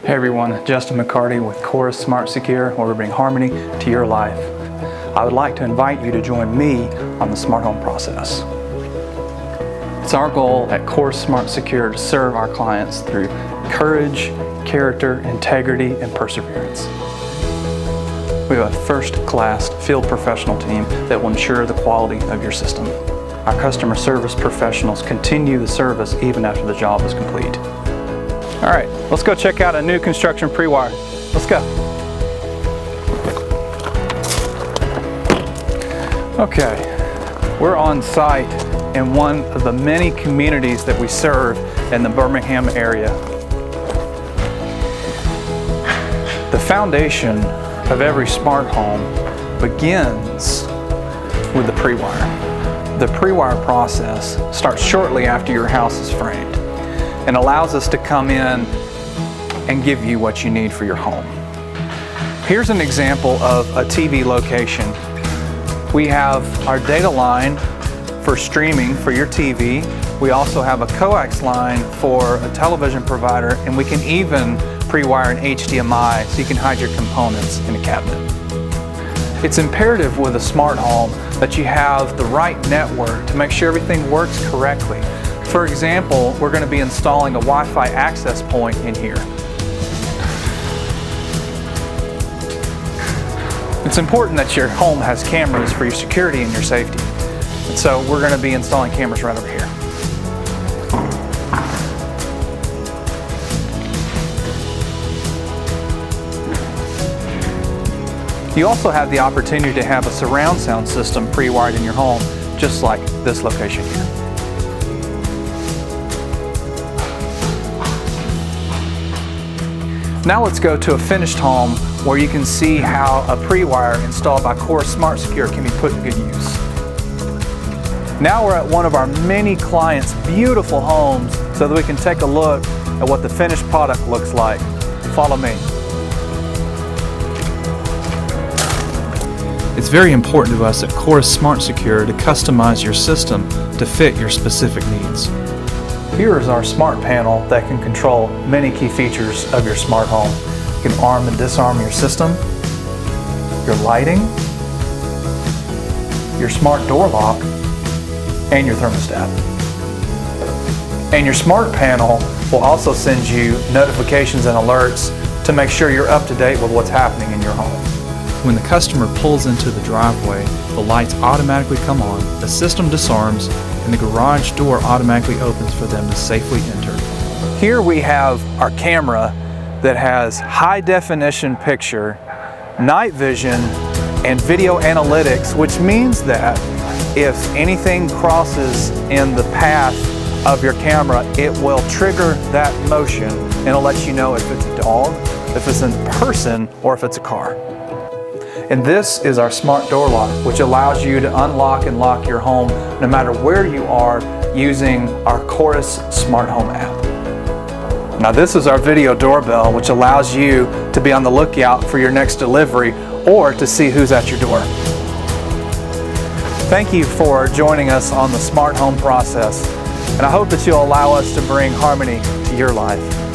Hey everyone, Justin McCarty with Chorus SmartSecure, where we bring harmony to your life. I would like to invite you to join me on the smart home process. It's our goal at Chorus SmartSecure to serve our clients through courage, character, integrity, and perseverance. We have a first-class field professional team that will ensure the quality of your system. Our customer service professionals continue the service even after the job is complete. All right, let's go check out a new construction pre-wire. Let's go. Okay, we're on site in one of the many communities that we serve in the Birmingham area. The foundation of every smart home begins with the pre-wire. The pre-wire process starts shortly after your house is framed and allows us to come in and give you what you need for your home. Here's an example of a TV location. We have our data line for streaming for your TV. We also have a coax line for a television provider, and we can even pre-wire an HDMI so you can hide your components in a cabinet. It's imperative with a smart home that you have the right network to make sure everything works correctly. For example, we're going to be installing a Wi-Fi access point in here. It's important that your home has cameras for your security and your safety. And so we're going to be installing cameras right over here. You also have the opportunity to have a surround sound system pre-wired in your home, just like this location here. Now let's go to a finished home where you can see how a pre-wire installed by Chorus SmartSecure can be put to good use. Now we're at one of our many clients' beautiful homes so that we can take a look at what the finished product looks like. Follow me. It's very important to us at Chorus SmartSecure to customize your system to fit your specific needs. Here is our smart panel that can control many key features of your smart home. You can arm and disarm your system, your lighting, your smart door lock, and your thermostat. And your smart panel will also send you notifications and alerts to make sure you're up to date with what's happening in your home. When the customer pulls into the driveway, the lights automatically come on, the system disarms, and the garage door automatically opens for them to safely enter. Here we have our camera that has high definition picture, night vision, and video analytics, which means that if anything crosses in the path of your camera, it will trigger that motion and it'll let you know if it's a dog, if it's a person, or if it's a car. And this is our smart door lock, which allows you to unlock and lock your home no matter where you are using our Chorus Smart Home app. Now this is our video doorbell, which allows you to be on the lookout for your next delivery or to see who's at your door. Thank you for joining us on the smart home process, and I hope that you'll allow us to bring harmony to your life.